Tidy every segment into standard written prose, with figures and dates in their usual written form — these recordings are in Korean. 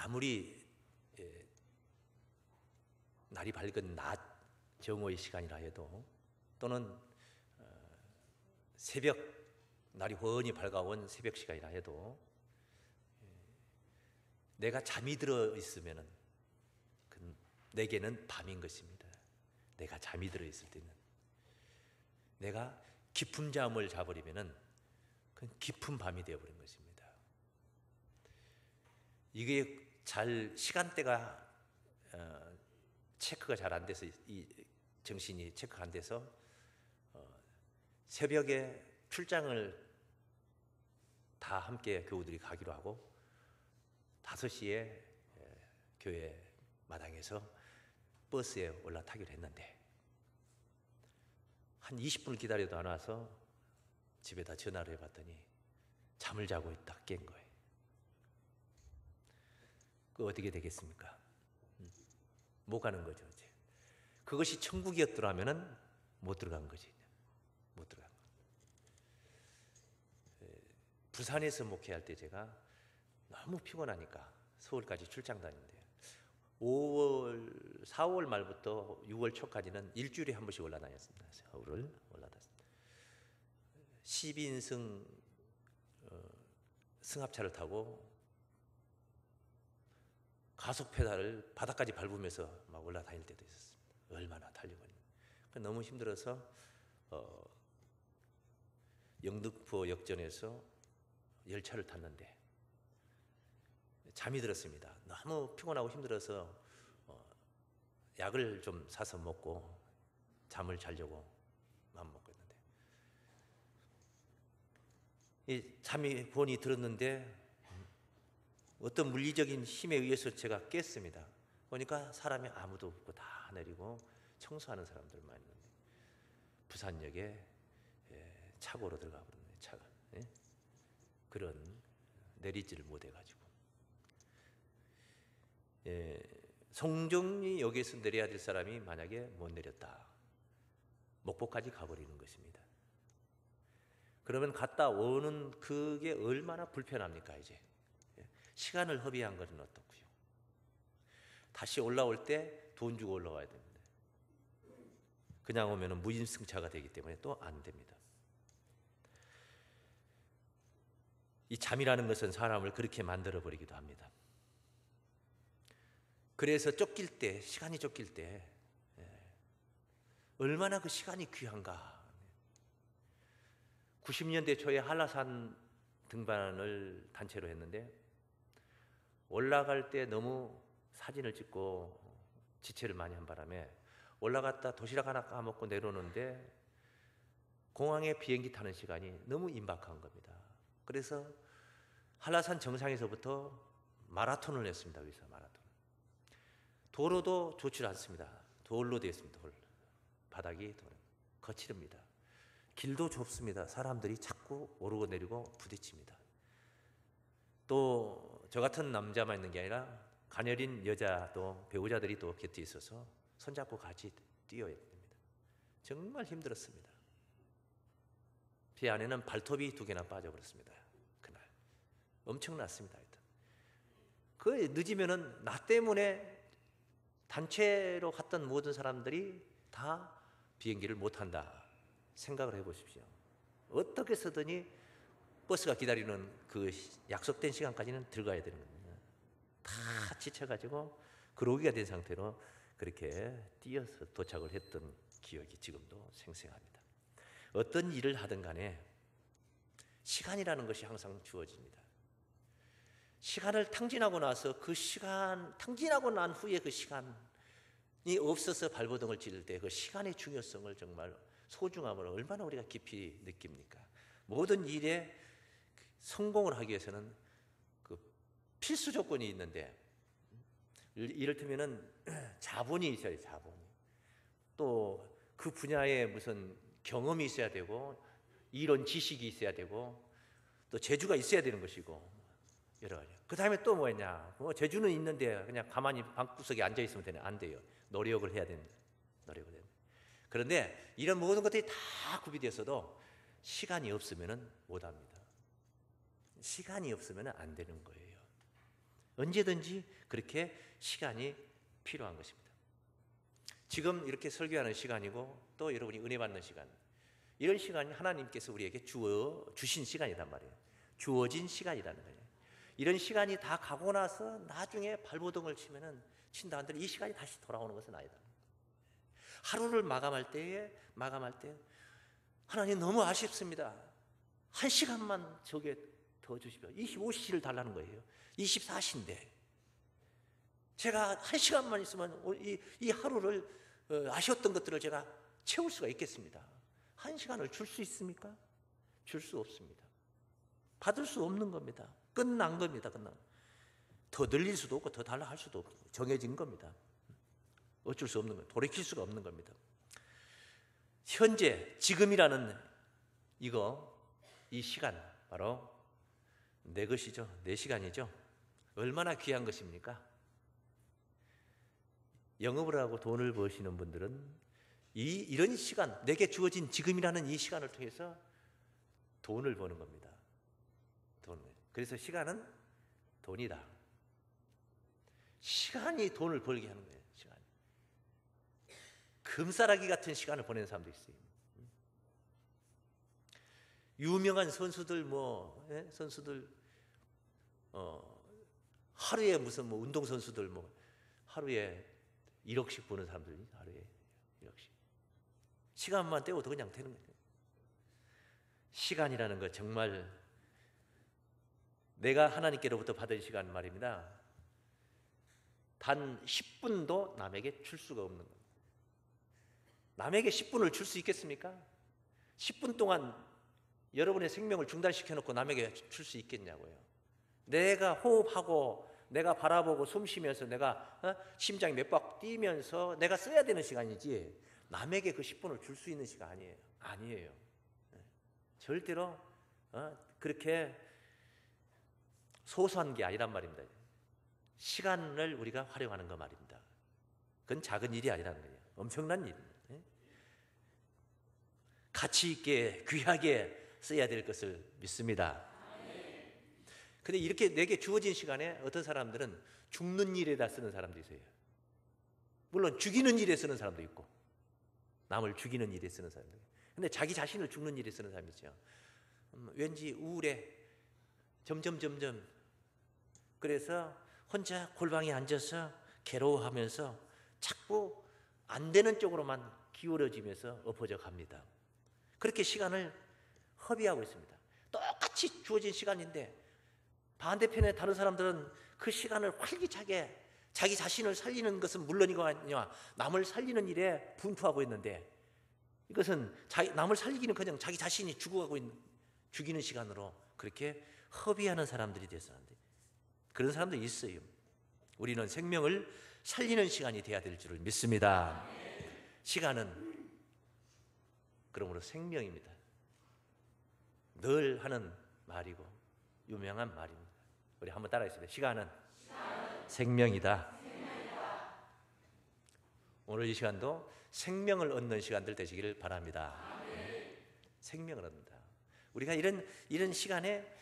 아무리 날이 밝은 낮 정오의 시간이라 해도, 또는 새벽, 날이 훤히 밝아온 새벽 시간이라 해도 내가 잠이 들어 있으면은 내게는 밤인 것입니다. 내가 잠이 들어 있을 때는, 내가 깊은 잠을 자버리면은 그건 깊은 밤이 되어버린 것입니다. 이게 잘 시간대가 체크가 잘 안 돼서, 이 정신이 체크가 안 돼서 새벽에 출장을 다 함께 교우들이 가기로 하고 5시에 교회 마당에서 버스에 올라타기로 했는데 한 20분을 기다려도 안 와서 집에다 전화를 해봤더니 잠을 자고 있다 깬 거예요. 그 어떻게 되겠습니까? 못 가는 거죠. 이제 그것이 천국이었더라면은 못 들어간 거지. 못 들어간 거. 부산에서 목회할 때 제가 너무 피곤하니까 서울까지 출장 다니는데 4월 말부터 6월 초까지는 일주일에 한 번씩 올라다녔습니다. 서울을 올라다녔습니다. 12인승 승합차를 타고 가속 페달을 바닥까지 밟으면서 막 올라다닐 때도 있었습니다. 얼마나 달려가니. 너무 힘들어서 영등포 역전에서 열차를 tas는데 잠이 들었습니다. 너무 피곤하고 힘들어서 약을 좀 사서 먹고 잠을 자려고 마음 먹고 있는데 이 잠이 본이 들었는데 어떤 물리적인 힘에 의해서 제가 깼습니다. 보니까 사람이 아무도 없고 다 내리고 청소하는 사람들만 있는데 부산역에 차고로 들어가 버렸네. 차가 그런 내리지를 못해가지고 송정리역에서 내려야 될 사람이 만약에 못 내렸다, 목포까지 가버리는 것입니다. 그러면 갔다 오는 그게 얼마나 불편합니까? 이제 시간을 허비한 것은 어떻고요? 다시 올라올 때 돈 주고 올라와야 됩니다. 그냥 오면 무임승차가 되기 때문에 또 안 됩니다. 이 잠이라는 것은 사람을 그렇게 만들어 버리기도 합니다. 그래서 쫓길 때, 시간이 쫓길 때 얼마나 그 시간이 귀한가. 90년대 초에 한라산 등반을 단체로 했는데 올라갈 때 너무 사진을 찍고 지체를 많이 한 바람에 올라갔다 도시락 하나 까먹고 내려오는데 공항에 비행기 타는 시간이 너무 임박한 겁니다. 그래서 한라산 정상에서부터 마라톤을 했습니다. 여기서 마라톤. 도로도 좋지 않습니다. 돌로 되어 있습니다. 돌. 바닥이 돌. 거칠습니다. 길도 좁습니다. 사람들이 자꾸 오르고 내리고 부딪힙니다. 또 저 같은 남자만 있는 게 아니라 가녀린 여자도 배우자들이 또 곁에 있어서 손잡고 같이 뛰어야 됩니다. 정말 힘들었습니다. 제 안에는 발톱이 2개나 빠져버렸습니다. 그날 엄청났습니다. 그 늦으면은 나 때문에 단체로 갔던 모든 사람들이 다 비행기를 못 한다 생각을 해보십시오. 어떻게 쓰더니 버스가 기다리는 그 약속된 시간까지는 들어가야 되는 겁니다. 다 지쳐가지고 그러기가 된 상태로 그렇게 뛰어서 도착을 했던 기억이 지금도 생생합니다. 어떤 일을 하든 간에 시간이라는 것이 항상 주어집니다. 시간을 탕진하고 나서 그 시간, 탕진하고 난 후에 그 시간이 없어서 발버둥을 찌를 때 그 시간의 중요성을 정말 소중함을 얼마나 우리가 깊이 느낍니까? 모든 일에 성공을 하기 위해서는 그 필수 조건이 있는데 이를테면은 자본이 있어야 돼요. 자본이. 또 그 분야에 무슨 경험이 있어야 되고 이론 지식이 있어야 되고 또 재주가 있어야 되는 것이고 여러 가지. 그 다음에 또 뭐였냐? 재주는 있는데 그냥 가만히 방구석에 앉아 있으면 되냐? 안 돼요. 노력을 해야 됩니다. 노력을 해야 됩니다. 그런데 이런 모든 것들이 다 구비되어서도 시간이 없으면 못합니다. 시간이 없으면 안 되는 거예요. 언제든지 그렇게 시간이 필요한 것입니다. 지금 이렇게 설교하는 시간이고 또 여러분이 은혜 받는 시간, 이런 시간이 하나님께서 우리에게 주신 시간이란 말이에요. 주어진 시간이라는 거예요. 이런 시간이 다 가고 나서 나중에 발버둥을 친다 한들 이 시간이 다시 돌아오는 것은 아니다. 하루를 마감할 때 하나님 너무 아쉽습니다. 1시간만 저게 더 주십시오. 25시를 달라는 거예요. 24시인데 제가 1시간만 있으면 이 하루를 아쉬웠던 것들을 제가 채울 수가 있겠습니다. 1시간을 줄 수 있습니까? 줄 수 없습니다. 받을 수 없는 겁니다. 끝난 겁니다. 더 늘릴 수도 없고 더 달라 할 수도 없고 정해진 겁니다. 어쩔 수 없는 겁니다. 돌이킬 수가 없는 겁니다. 현재 지금이라는 이 시간 바로 내 것이죠. 내 시간이죠. 얼마나 귀한 것입니까? 영업을 하고 돈을 버시는 분들은 이런 시간, 내게 주어진 지금이라는 이 시간을 통해서 돈을 버는 겁니다. 그래서 시간은 돈이다. 시간이 돈을 벌게 하는 거예요. 시간이. 금싸라기 같은 시간을 보내는 사람도 있어요. 유명한 선수들 하루에 무슨 운동 선수들 하루에 1억씩 버는 사람들이 하루에 1억씩. 시간만 때워도 그냥 되는 거예요. 시간이라는 것 정말 내가 하나님께로부터 받은 시간 말입니다. 단 10분도 남에게 줄 수가 없는 겁니다. 남에게 10분을 줄 수 있겠습니까? 10분 동안 여러분의 생명을 중단시켜 놓고 남에게 줄 수 있겠냐고요. 내가 호흡하고 내가 바라보고 숨 쉬면서 내가 심장이 몇 박 뛰면서 내가 써야 되는 시간이지 남에게 그 10분을 줄 수 있는 시간 아니에요. 절대로 그렇게 소소한 게 아니란 말입니다. 시간을 우리가 활용하는 거 말입니다. 그건 작은 일이 아니라는 거예요. 엄청난 일입니다. 가치 있게 귀하게 써야 될 것을 믿습니다. 근데 이렇게 내게 주어진 시간에 어떤 사람들은 죽는 일에다 쓰는 사람도 있어요. 물론 죽이는 일에 쓰는 사람도 있고 남을 죽이는 일에 쓰는 사람도 있고. 근데 자기 자신을 죽는 일에 쓰는 사람이 있죠. 왠지 우울해. 점점 그래서 혼자 골방에 앉아서 괴로워하면서 자꾸 안 되는 쪽으로만 기울어지면서 엎어져 갑니다. 그렇게 시간을 허비하고 있습니다. 똑같이 주어진 시간인데 반대편에 다른 사람들은 그 시간을 활기차게 자기 자신을 살리는 것은 물론이거니와 남을 살리는 일에 분투하고 있는데 이것은 남을 살리기는 그냥 자기 자신이 죽이는 시간으로 그렇게 허비하는 사람들이 돼서 안 돼. 그런 사람도 있어요. 우리는 생명을 살리는 시간이 돼야 될 줄을 믿습니다. 시간은 그러므로 생명입니다. 늘 하는 말이고 유명한 말입니다. 우리 한번 따라하겠습니다. 시간은 생명이다. 오늘 이 시간도 생명을 얻는 시간들 되시기를 바랍니다. 생명을 얻는다. 우리가 이런 시간에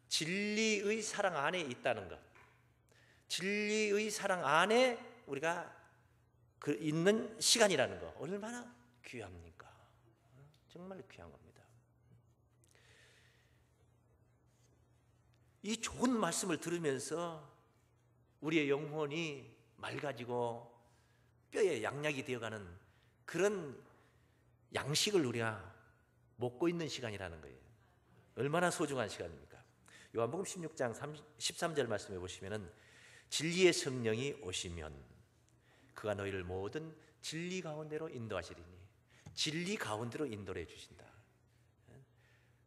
진리의 사랑 안에 있다는 것, 진리의 사랑 안에 우리가 있는 시간이라는 것 얼마나 귀합니까? 정말 귀한 겁니다. 이 좋은 말씀을 들으면서 우리의 영혼이 맑아지고 뼈에 양약이 되어가는 그런 양식을 우리가 먹고 있는 시간이라는 거예요. 얼마나 소중한 시간입니까? 요한복음 16장 13절 말씀해 보시면은 진리의 성령이 오시면 그가 너희를 모든 진리 가운데로 인도하시리니 진리 가운데로 인도해 주신다.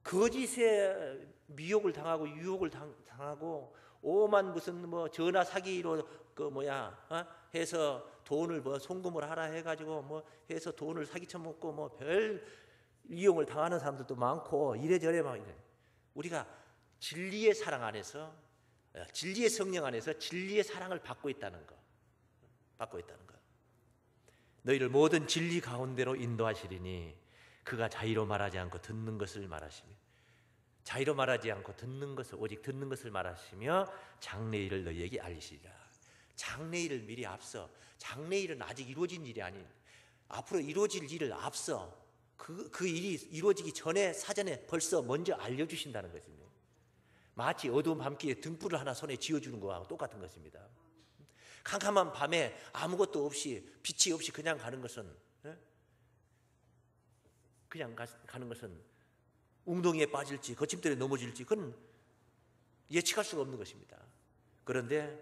거짓에 미혹을 당하고 유혹을 당하고 오만 무슨 전화 사기로 해서 돈을 송금을 하라 해가지고 해서 돈을 사기쳐 먹고 별 이용을 당하는 사람들도 많고 이래저래 막 이래. 우리가 진리의 사랑 안에서 진리의 성령 안에서 진리의 사랑을 받고 있다는 거. 너희를 모든 진리 가운데로 인도하시리니 그가 자의로 말하지 않고 듣는 것을 말하시며 자의로 말하지 않고 듣는 것을 오직 듣는 것을 말하시며 장래일을 너희에게 알리시리라. 장래일을 미리 앞서, 장래일은 아직 이루어진 일이 아닌 앞으로 이루어질 일을 앞서 그 일이 이루어지기 전에 사전에 벌써 먼저 알려주신다는 것입니다. 마치 어두운 밤길에 등불을 하나 손에 쥐어주는 거하고 똑같은 것입니다. 캄캄한 밤에 아무것도 없이 빛이 없이 그냥 가는 것은 웅덩이에 빠질지 거침돌에 넘어질지 그건 예측할 수가 없는 것입니다. 그런데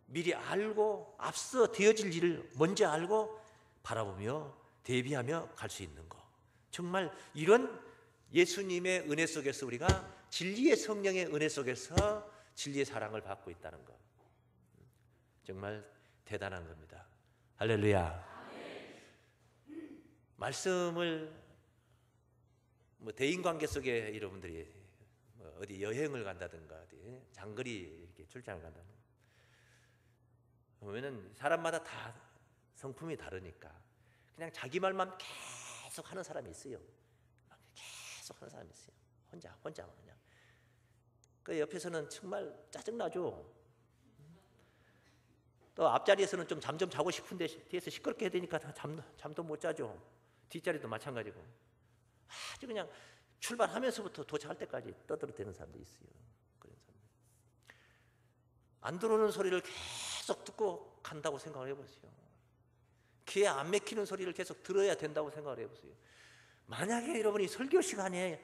미리 알고 앞서 되어질 일을 먼저 알고 바라보며 대비하며 갈 수 있는 것, 정말 이런 예수님의 은혜 속에서 우리가 진리의 성령의 은혜 속에서 진리의 사랑을 받고 있다는 것, 정말 대단한 겁니다. 할렐루야. 말씀을 대인관계 속에 여러분들이 어디 여행을 간다든가 어디 장거리 이렇게 출장을 간다든가 보면은 사람마다 다 성품이 다르니까 그냥 자기 말만 계속 하는 사람이 있어요. 계속 하는 사람이 있어요. 혼자 그냥. 그 옆에서는 정말 짜증나죠. 또 앞자리에서는 좀 잠 좀 자고 싶은데 뒤에서 시끄럽게 해야 되니까 잠도 못 자죠. 뒷자리도 마찬가지고. 아주 그냥 출발하면서부터 도착할 때까지 떠들어대는 사람도 있어요. 그런 사람. 안 들어오는 소리를 계속 듣고 간다고 생각을 해보세요. 귀에 안 맥히는 소리를 계속 들어야 된다고 생각을 해보세요. 만약에 여러분이 설교 시간이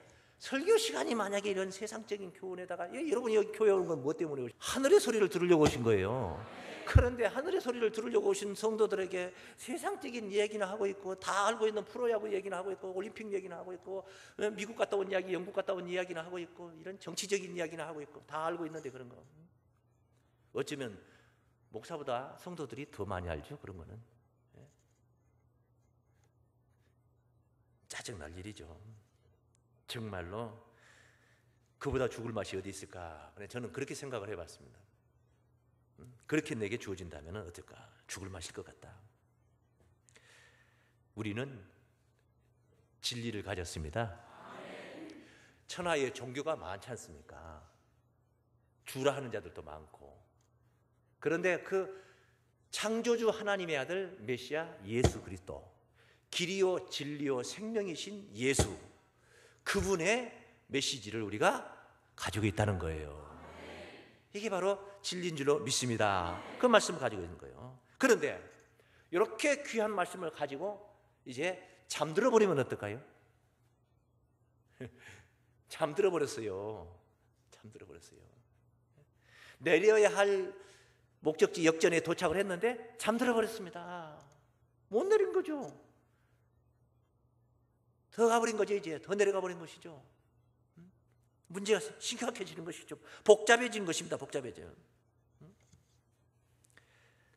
만약에 이런 세상적인 교훈에다가 여러분이 여기 교회 오는 건 뭐 때문에 오신? 하늘의 소리를 들으려고 오신 거예요. 그런데 하늘의 소리를 들으려고 오신 성도들에게 세상적인 얘기나 하고 있고 다 알고 있는 프로야구 얘기나 하고 있고 올림픽 얘기나 하고 있고 미국 갔다 온 이야기, 영국 갔다 온 이야기나 하고 있고 이런 정치적인 이야기나 하고 있고 다 알고 있는데 그런 거 어쩌면 목사보다 성도들이 더 많이 알죠. 그런 거는 짜증날 일이죠. 정말로 그보다 죽을 맛이 어디 있을까? 저는 그렇게 생각을 해봤습니다. 그렇게 내게 주어진다면 어떨까? 죽을 맛일 것 같다. 우리는 진리를 가졌습니다. 천하의 종교가 많지 않습니까? 주라 하는 자들도 많고. 그런데 그 창조주 하나님의 아들 메시아 예수 그리스도, 길이요 진리요 생명이신 예수, 그분의 메시지를 우리가 가지고 있다는 거예요. 이게 바로 진리인 줄로 믿습니다. 그 말씀을 가지고 있는 거예요. 그런데 이렇게 귀한 말씀을 가지고 이제 잠들어 버리면 어떨까요? 잠들어 버렸어요. 내려야 할 목적지 역전에 도착을 했는데 잠들어 버렸습니다. 못 내린 거죠. 더 가버린 거죠. 이제 더 내려가 버린 것이죠. 문제가 심각해지는 것이죠. 복잡해진 것입니다. 복잡해져.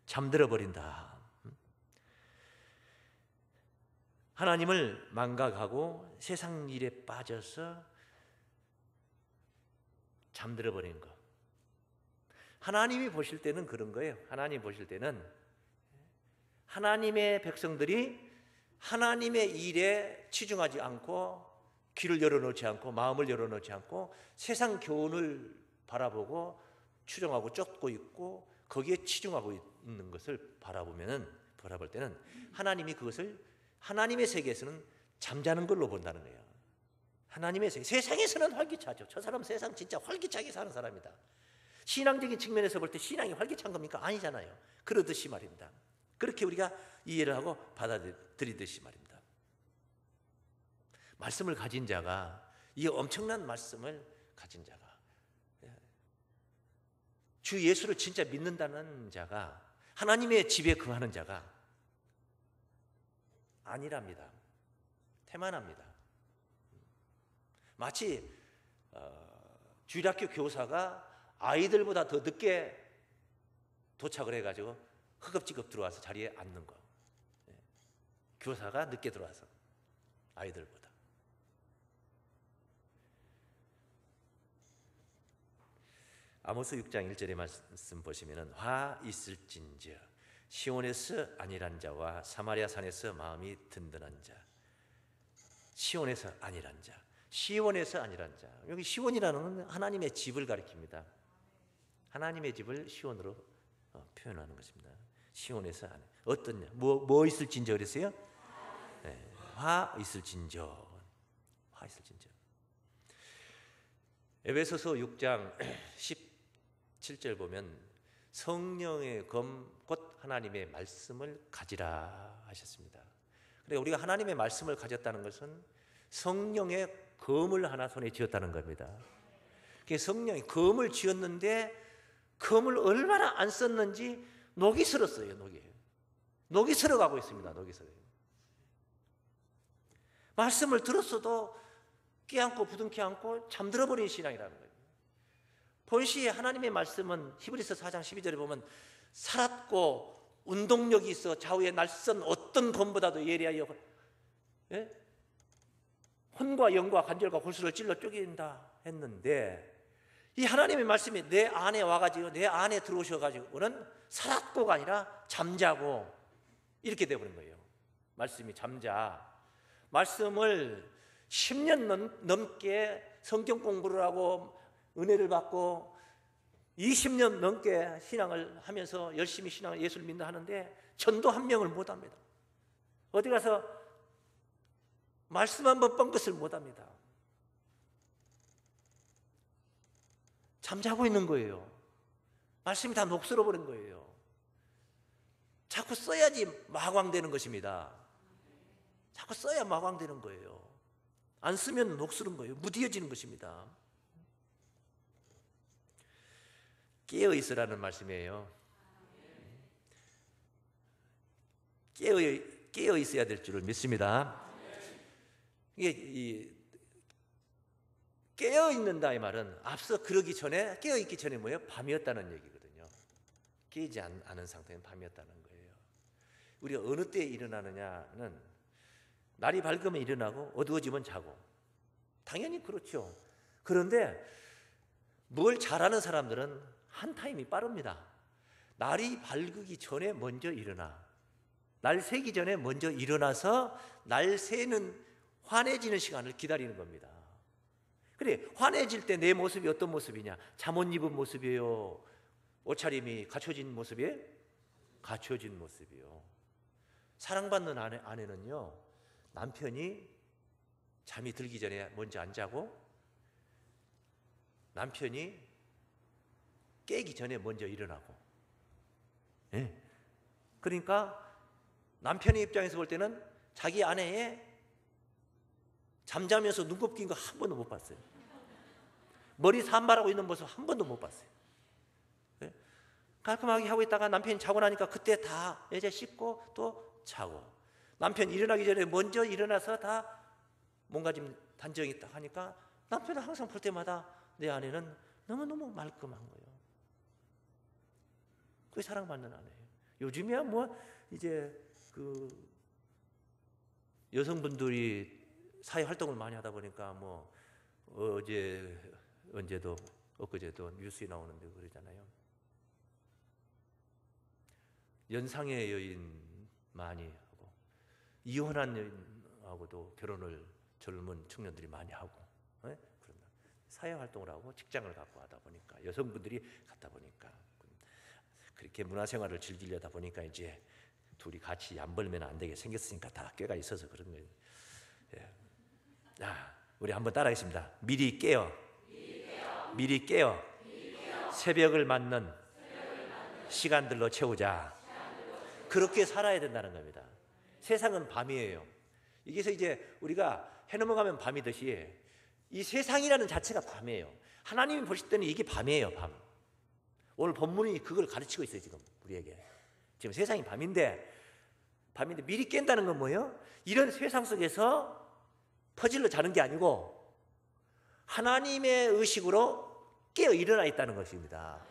잠들어 버린다. 하나님을 망각하고 세상 일에 빠져서 잠들어 버린 것. 하나님이 보실 때는 그런 거예요. 하나님 보실 때는 하나님의 백성들이 하나님의 일에 치중하지 않고 귀를 열어놓지 않고 마음을 열어놓지 않고 세상 교훈을 바라보고 추종하고 쫓고 있고 거기에 치중하고 있는 것을 바라볼 때는 하나님이 그것을 하나님의 세계에서는 잠자는 걸로 본다는 거예요. 하나님의 세계, 세상에서는 활기차죠. 저 사람 세상 진짜 활기차게 사는 사람이다. 신앙적인 측면에서 볼 때 신앙이 활기찬 겁니까? 아니잖아요. 그러듯이 말입니다. 그렇게 우리가 이해를 하고 받아들이듯이 말입니다. 말씀을 가진 자가, 이 엄청난 말씀을 가진 자가, 주 예수를 진짜 믿는다는 자가, 하나님의 집에 거하는 자가 아니랍니다. 태만합니다. 마치 주일학교 교사가 아이들보다 더 늦게 도착을 해가지고 허겁지겁 들어와서 자리에 앉는 거. 교사가 늦게 들어와서 아이들보다. 아모스 6장 1절의 말씀 보시면은 화 있을진저 시온에서 안일한 자와 사마리아 산에서 마음이 든든한 자. 시온에서 안일한 자. 시온에서 아니란 자. 여기 시온이라는 건 하나님의 집을 가리킵니다. 하나님의 집을 시온으로 표현하는 것입니다. 시온에서 아니. 어떤 뭐 있을진저 그랬어요? 네, 화 있을진저. 화 있을진저. 에베소서 6장 17절 보면 성령의 검 곧 하나님의 말씀을 가지라 하셨습니다. 그래 우리가 하나님의 말씀을 가졌다는 것은 성령의 검을 하나 손에 쥐었다는 겁니다. 성령이 검을 쥐었는데 검을 얼마나 안 썼는지 녹이 슬었어요. 녹이 슬어가고 있습니다. 녹이 슬어요. 말씀을 들었어도 깨안고 부둥켜 안고 잠들어버린 신앙이라는 거예요. 본시에 하나님의 말씀은 히브리서 4장 12절에 보면 살았고 운동력이 있어 좌우에 날선 어떤 검보다도 예리하여 혼과 영과 관절과 골수를 찔러 쪼갠다 했는데 이 하나님의 말씀이 내 안에 와가지고 내 안에 들어오셔가지고는 살았고가 아니라 잠자고 이렇게 되어버린 거예요. 말씀이 잠자. 말씀을 10년 넘게 성경 공부를 하고 은혜를 받고 20년 넘게 신앙을 하면서 열심히 신앙을 예수를 믿는다 하는데 전도 한 명을 못 합니다. 어디 가서 말씀 한번 뻥끗을 못 합니다. 잠자고 있는 거예요. 말씀이 다 녹슬어 버린 거예요. 자꾸 써야지 마광되는 것입니다. 자꾸 써야 마광되는 거예요. 안 쓰면 녹슬은 거예요. 무디어지는 것입니다. 깨어 있으라는 말씀이에요. 깨어 있어야 될 줄을 믿습니다. 이게 깨어 있는다 이 말은 앞서 그러기 전에 깨어 있기 전에 뭐예요? 밤이었다는 얘기거든요. 깨지 않은 상태는 밤이었다는 거예요. 우리가 어느 때에 일어나느냐는 날이 밝으면 일어나고 어두워지면 자고 당연히 그렇죠. 그런데 뭘 잘하는 사람들은 한 타임이 빠릅니다. 날이 밝기 전에 먼저 일어나. 날 새기 전에 먼저 일어나서 날 새는 환해지는 시간을 기다리는 겁니다. 그래 환해질 때 내 모습이 어떤 모습이냐? 잠옷 입은 모습이에요? 옷차림이 갖춰진 모습이에요? 갖춰진 모습이요. 사랑받는 아내는요 남편이 잠이 들기 전에 먼저 안 자고 남편이 깨기 전에 먼저 일어나고 네. 그러니까 남편의 입장에서 볼 때는 자기 아내의 잠자면서 눈곱 낀 거 한 번도 못 봤어요. 머리 산발하고 있는 모습 한 번도 못 봤어요. 네. 깔끔하게 하고 있다가 남편이 자고 나니까 그때 다 여자 씻고 또 자고 남편 일어나기 전에 먼저 일어나서 다 뭔가 좀 단정이 있다 하니까 남편은 항상 볼 때마다 내 아내는 너무너무 말끔한 거예요. 그게 사랑받는 아내예요. 요즘이야 뭐 이제 그 여성분들이 사회 활동을 많이 하다 보니까 뭐 언제도 엊그제도 뉴스에 나오는데 그러잖아요. 연상의 여인 많이 하고 이혼한 여인하고도 결혼을 젊은 청년들이 많이 하고 네? 그런다. 사회 활동을 하고 직장을 갖고 하다 보니까 여성분들이 갖다 보니까 그렇게 문화생활을 즐기려다 보니까 이제 둘이 같이 안 벌면 안 되게 생겼으니까 다 꾀가 있어서 그런 거예요. 예. 자, 우리 한번 따라하겠습니다. 미리 깨어. 미리 깨어. 새벽을 맞는 시간들로 채우자. 그렇게 살아야 된다는 겁니다. 세상은 밤이에요. 여기서 이제 우리가 해 넘어가면 밤이듯이 이 세상이라는 자체가 밤이에요. 하나님이 보실 때는 이게 밤이에요. 밤. 오늘 본문이 그걸 가르치고 있어요. 지금 우리에게. 지금 세상이 밤인데 미리 깬다는 건 뭐예요? 이런 세상 속에서 퍼즐로 자는 게 아니고 하나님의 의식으로 깨어 일어나 있다는 것입니다.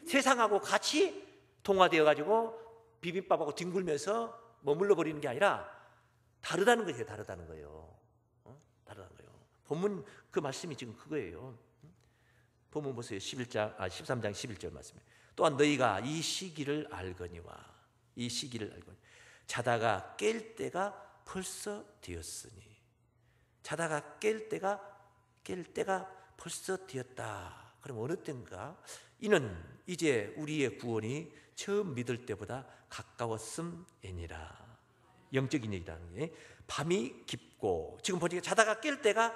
세상하고 같이 동화되어 가지고 비빔밥하고 뒹굴면서 머물러 버리는 게 아니라 다르다는 것이에요. 다르다는 거예요. 다르다는 거예요. 본문 그 말씀이 지금 그거예요. 본문 보세요. 13장 11절 말씀에 또한 너희가 이 시기를 알거니와 이 시기를 알거니 자다가 깰 때가 벌써 되었으니. 자다가 깰 때가 벌써 되었다. 그럼 어느 때인가? 이는 이제 우리의 구원이 처음 믿을 때보다 가까웠음이니라. 영적인 얘기라는 게 밤이 깊고, 지금 보니까 자다가 깰 때가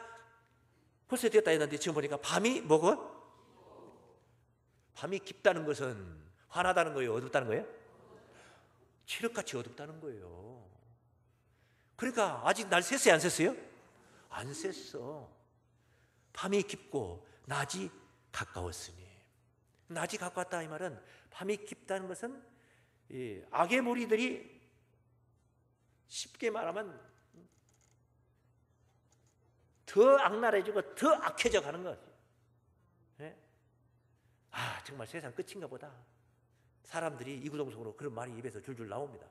벌써 되었다 했는데 지금 보니까 밤이 뭐고? 밤이 깊다는 것은 환하다는 거예요? 어둡다는 거예요? 칠흑같이 어둡다는 거예요. 그러니까 아직 날 샜어요? 안 샜어요? 안 샜어. 밤이 깊고 낮이 가까웠으니. 낮이 가까웠다 이 말은, 밤이 깊다는 것은 이 악의 무리들이 쉽게 말하면 더 악랄해지고 더 악해져 가는 거지. 네? 아, 정말 세상 끝인가 보다. 사람들이 이구동성으로 그런 말이 입에서 줄줄 나옵니다.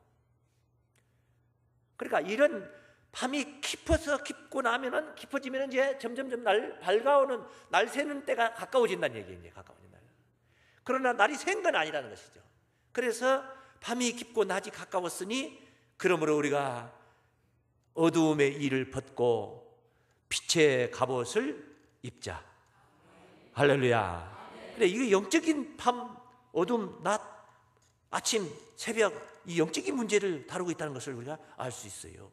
그러니까 이런 밤이 깊고 나면은, 깊어지면 이제 점점점 밝아오는, 날 새는 때가 가까워진다는 얘기예요. 이제 가까워진다. 그러나 날이 샌 건 아니라는 것이죠. 그래서 밤이 깊고 낮이 가까웠으니, 그러므로 우리가 어두움의 일을 벗고 빛의 갑옷을 입자. 할렐루야. 그래, 이게 영적인 밤, 어둠, 낮, 아침, 새벽, 이 영적인 문제를 다루고 있다는 것을 우리가 알 수 있어요.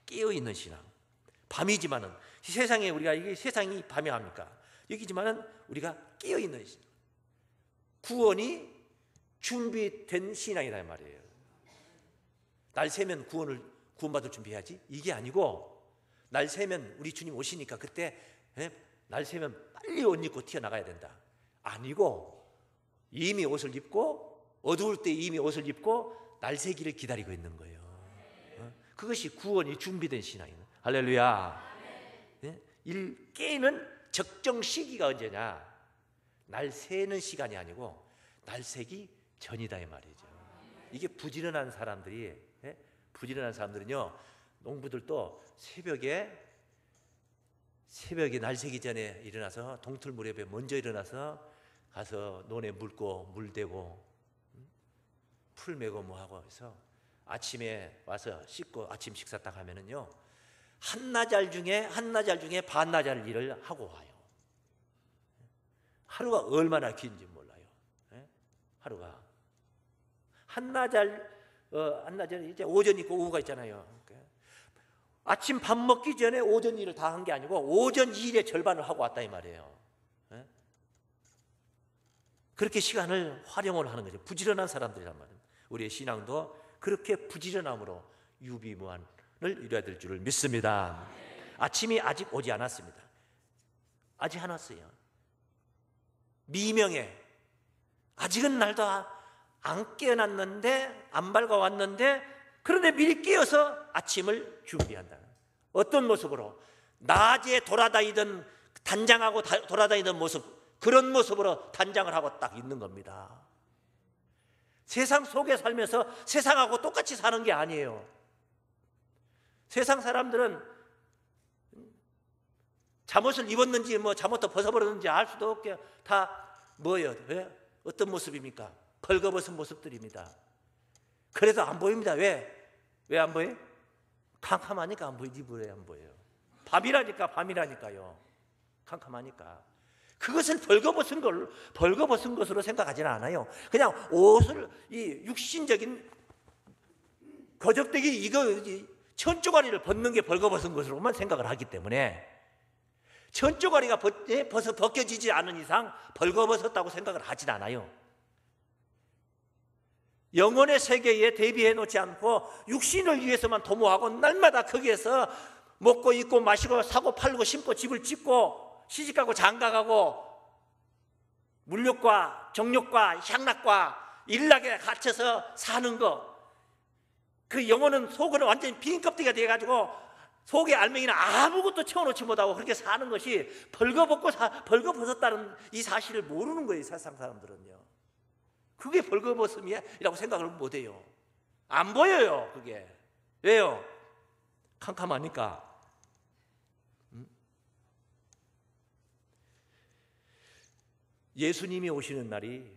깨어있는 신앙. 밤이지만은, 세상에 우리가, 이게 세상이 밤이 합니까? 여기지만은 우리가 깨어있는 신앙. 구원이 준비된 신앙이란 말이에요. 날 새면 구원받을 준비해야지, 이게 아니고, 날 새면 우리 주님 오시니까 그때 날 새면 빨리 옷 입고 튀어나가야 된다. 아니고, 이미 옷을 입고, 어두울 때 이미 옷을 입고 날 새기를 기다리고 있는 거예요. 그것이 구원이 준비된 신앙이에요. 할렐루야. 일 깨는 적정 시기가 언제냐? 날 새는 시간이 아니고 날 새기 전이다 이 말이죠. 이게 부지런한 사람들은요, 농부들도 새벽에 날 새기 전에 일어나서, 동틀 무렵에 먼저 일어나서 가서 논에 물 대고 풀 메고 뭐 하고 해서 아침에 와서 씻고 아침 식사 딱 하면은요, 한나절 중에 반나절 일을 하고 와요. 하루가 얼마나 긴지 몰라요. 하루가 한나절 이제 오전 있고 오후가 있잖아요. 아침 밥 먹기 전에 오전 일을 다 한 게 아니고 오전 일의 절반을 하고 왔다 이 말이에요. 그렇게 시간을 활용을 하는 거죠. 부지런한 사람들이란 말이에요. 우리의 신앙도 그렇게 부지런함으로 유비무환을 이루어야 될 줄을 믿습니다. 아침이 아직 오지 않았습니다. 아직 안 왔어요. 미명에 아직은 날도 안 깨어났는데, 안 밝아왔는데, 그런데 미리 깨어서 아침을 준비한다. 어떤 모습으로? 낮에 돌아다니던, 단장하고 돌아다니던 모습, 그런 모습으로 단장을 하고 딱 있는 겁니다. 세상 속에 살면서 세상하고 똑같이 사는 게 아니에요. 세상 사람들은 잠옷을 입었는지 뭐 잠옷도 벗어버렸는지 알 수도 없게 다 뭐예요? 어떤 모습입니까? 벌거벗은 모습들입니다. 그래도 안 보입니다. 왜 안 보여요? 캄캄하니까 안 보이지. 왜 안 보여요? 밤이라니까요. 캄캄하니까. 그것을 벌거벗은 것으로 생각하지는 않아요. 그냥 옷을, 이 육신적인 거적대기, 이거 천조가리를 벗는 게 벌거벗은 것으로만 생각을 하기 때문에, 천조가리가 벗겨지지 않은 이상 벌거벗었다고 생각을 하진 않아요. 영혼의 세계에 대비해 놓지 않고 육신을 위해서만 도모하고, 날마다 거기에서 먹고 입고 마시고 사고 팔고 심고 집을 짓고 시집가고 장가가고 물욕과 정욕과 향락과 일락에 갇혀서 사는 거, 그 영혼은, 속은 완전히 빈 껍데기가 돼가지고 속에 알맹이는 아무것도 채워놓지 못하고 그렇게 사는 것이 벌거벗었다는 이 사실을 모르는 거예요. 세상 사람들은요. 그게 벌거벗음이라고 생각을 못해요. 안 보여요. 그게. 왜요? 캄캄하니까. 예수님이 오시는 날이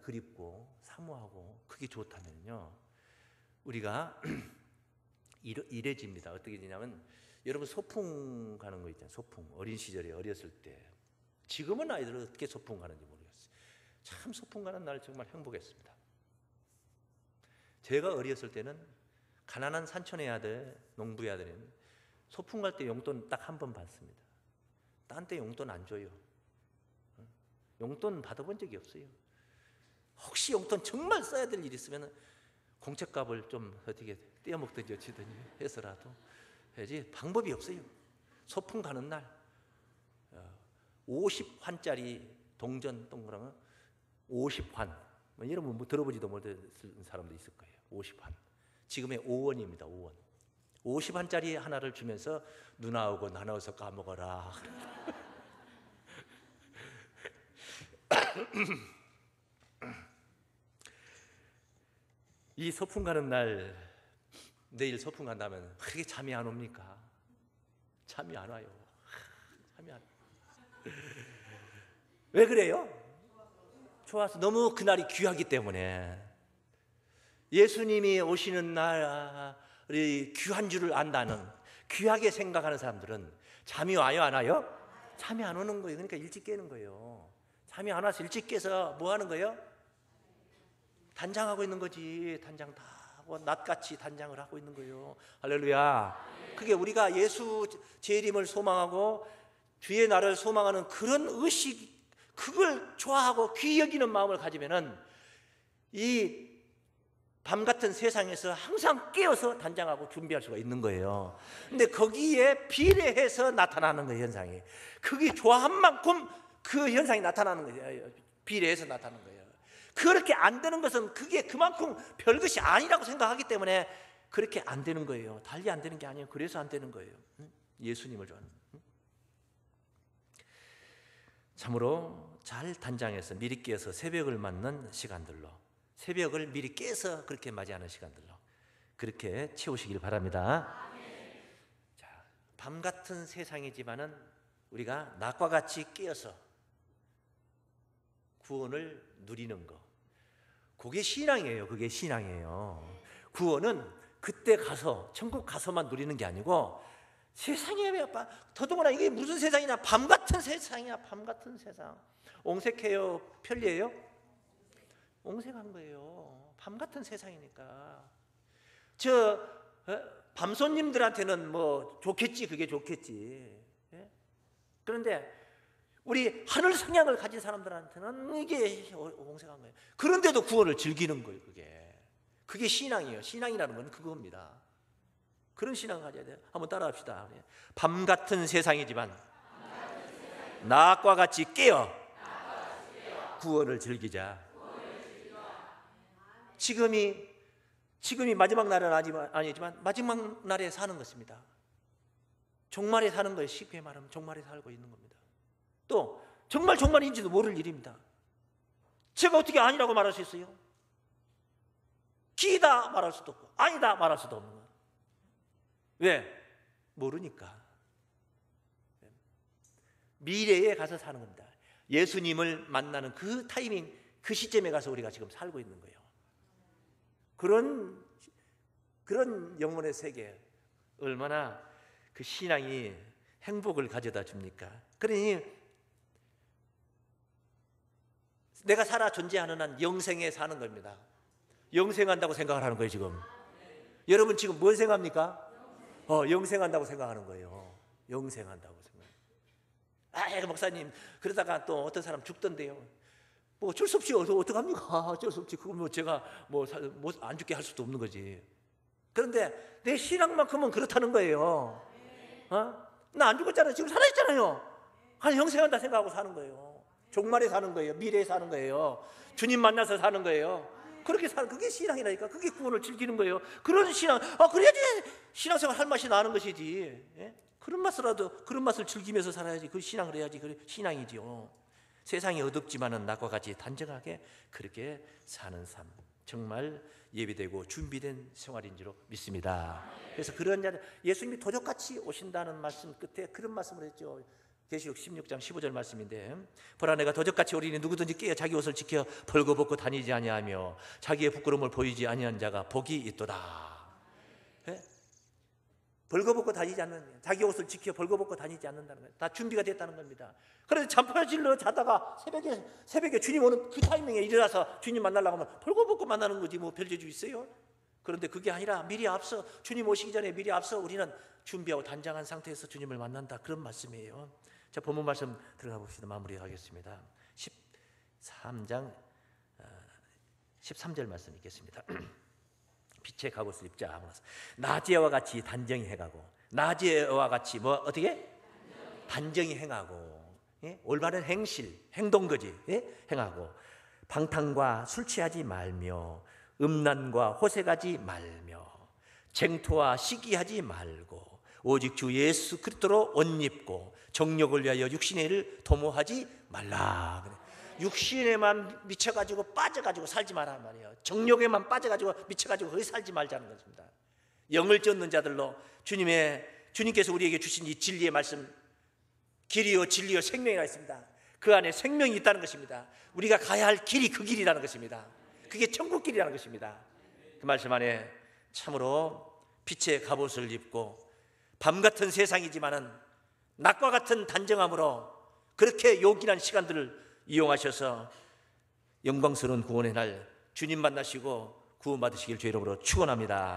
그립고 사모하고 그게 좋다면요, 우리가 이래집니다. 어떻게 되냐면 여러분 소풍 가는 거 있잖아요. 소풍. 어린 시절에 어렸을 때. 지금은 아이들은 어떻게 소풍 가는지 모르겠어요. 참 소풍 가는 날 정말 행복했습니다. 제가 어렸을 때는 가난한 산촌의 아들, 농부의 아들은 소풍 갈 때 용돈 딱 한 번 받습니다. 딴 때 용돈 안 줘요. 용돈 받아본 적이 없어요. 혹시 용돈 정말 써야 될 일이 있으면 공책값을 좀 어떻게 떼어먹든지 어찌든지 해서라도 해야지 방법이 없어요. 소풍 가는 날 50환짜리 동전 동그라미 50환. 여러분 뭐 들어보지도 못한 사람도 있을 거예요. 50환. 지금의 5원입니다. 5원. 50환짜리 하나를 주면서 누나하고 나눠서 까먹어라. 이 소풍 가는 날, 내일 소풍 간다면 그렇게 잠이 안 옵니까? 잠이 안 와요. 잠이 안 와요. 왜 그래요? 좋아서 너무 그날이 귀하기 때문에. 예수님이 오시는 날이 귀한 줄을 안다는, 귀하게 생각하는 사람들은 잠이 와요, 안 와요? 잠이 안 오는 거예요. 그러니까 일찍 깨는 거예요. 잠이 안 와서 일찍 깨서 뭐 하는 거예요? 단장하고 있는 거지. 단장 다 하고 낮같이 단장을 하고 있는 거예요. 할렐루야. 그게 우리가 예수 재림을 소망하고 주의 날을 소망하는 그런 의식, 그걸 좋아하고 귀히 여기는 마음을 가지면은 이 밤 같은 세상에서 항상 깨어서 단장하고 준비할 수가 있는 거예요. 근데 거기에 비례해서 나타나는 거예요, 현상이. 그게 좋아한 만큼 그 현상이 나타나는 거예요. 비례해서 나타나는 거예요. 그렇게 안 되는 것은 그게 그만큼 별것이 아니라고 생각하기 때문에 그렇게 안 되는 거예요. 달리 안 되는 게 아니에요. 그래서 안 되는 거예요. 예수님을 좋아하는. 참으로 잘 단장해서 미리 깨어서 새벽을 맞는 시간들로, 새벽을 미리 깨서 그렇게 맞이하는 시간들로 그렇게 채우시길 바랍니다. 자, 밤 같은 세상이지만은 우리가 낮과 같이 깨어서 구원을 누리는 거, 그게 신앙이에요. 그게 신앙이에요. 구원은 그때 가서 천국 가서만 누리는 게 아니고 세상에, 더더구나 이게 무슨 세상이냐, 밤 같은 세상이야. 밤 같은 세상. 옹색해요, 편리해요? 옹색한 거예요. 밤 같은 세상이니까. 밤 손님들한테는 뭐 좋겠지, 그게 좋겠지. 예? 그런데 우리 하늘 성향을 가진 사람들한테는 이게 옹색한 거예요. 그런데도 구원을 즐기는 거예요. 그게 신앙이에요. 신앙이라는 건 그겁니다. 그런 신앙을 가져야 돼요. 한번 따라합시다. 밤 같은 세상이지만 낮과 같이 깨어 구원을 즐기자. 지금이 마지막 날은 아니지만 마지막 날에 사는 것입니다. 종말에 사는 거예요. 쉽게 말하면 종말에 살고 있는 겁니다. 또 정말인지도 모를 일입니다. 제가 어떻게 아니라고 말할 수 있어요? 기다 말할 수도 없고 아니다 말할 수도 없는 거예요. 왜? 모르니까. 미래에 가서 사는 겁니다. 예수님을 만나는 그 타이밍, 그 시점에 가서 우리가 지금 살고 있는 거예요. 그런 영혼의 세계, 얼마나 그 신앙이 행복을 가져다 줍니까? 그러니 내가 살아 존재하는 한 영생에 사는 겁니다. 영생한다고 생각을 하는 거예요. 지금 여러분 지금 뭘 생각합니까? 영생한다고 생각하는 거예요. 영생한다고 생각. 목사님, 그러다가 또 어떤 사람 죽던데요. 뭐 어쩔 수 없이 어떡합니까? 어쩔 수 없지. 그건 뭐 제가 뭐 안 죽게 할 수도 없는 거지. 그런데 내 신앙만큼은 그렇다는 거예요. 나 안 죽었잖아요. 지금 살아있잖아요. 영생한다 생각하고 사는 거예요. 종말에 사는 거예요. 미래에 사는 거예요. 주님 만나서 사는 거예요. 그렇게 사는, 그게 신앙이라니까. 그게 구원을 즐기는 거예요. 그런 신앙, 그래야지 신앙생활 할 맛이 나는 것이지. 예? 그런 맛을 즐기면서 살아야지. 그 신앙을 해야지. 그 신앙이지요. 세상이 어둡지만은 낮과 같이 단정하게 그렇게 사는 삶, 정말 예비되고 준비된 생활인 줄 믿습니다. 그래서 그런 자들, 예수님이 도적같이 오신다는 말씀 끝에 그런 말씀을 했죠. 계시록 16장 15절 말씀인데, 보라 내가 도적같이 오리니 누구든지 깨어 자기 옷을 지켜 벌거벗고 다니지 아니하며 자기의 부끄러움을 보이지 아니한 자가 복이 있도다. 네? 벌거벗고 다니지 않는 거예요. 자기 옷을 지켜 벌거벗고 다니지 않는다는 거예요. 다 준비가 됐다는 겁니다. 그래서 잠퍼질러 자다가 새벽에 주님 오는 그 타이밍에 일어나서 주님 만나려고 하면 벌거벗고 만나는 거지 뭐 별 재주 있어요? 그런데 그게 아니라 미리 앞서 주님 오시기 전에 미리 앞서 우리는 준비하고 단장한 상태에서 주님을 만난다, 그런 말씀이에요. 자, 본문 말씀 들어가 봅시다. 마무리하겠습니다. 13장 13절 말씀 읽겠습니다. 빛의 갑옷을 입자 하면서 낮에와 같이 단정히 행하고, 낮에와 같이 뭐 어떻게? 단정히 행하고, 예? 올바른 행실, 행동거지, 예? 행하고, 방탕과 술 취하지 말며 음란과 호색하지 말며 쟁토와 시기하지 말고 오직 주 예수 그리스도로 옷 입고 정욕을 위하여 육신의 일을 도모하지 말라. 육신에만 미쳐가지고 빠져가지고 살지 말란 말이에요. 정욕에만 빠져가지고 미쳐가지고 거기 살지 말자는 것입니다. 영을 쫓는 자들로 주님께서 우리에게 주신 이 진리의 말씀, 길이요 진리요 생명이라 있습니다. 그 안에 생명이 있다는 것입니다. 우리가 가야 할 길이 그 길이라는 것입니다. 그게 천국 길이라는 것입니다. 그 말씀 안에 참으로 빛의 갑옷을 입고 밤 같은 세상이지만은 낮과 같은 단정함으로 그렇게 요긴한 시간들을 이용하셔서 영광스러운 구원의 날 주님 만나시고 구원받으시길 주의 이름으로 축원합니다.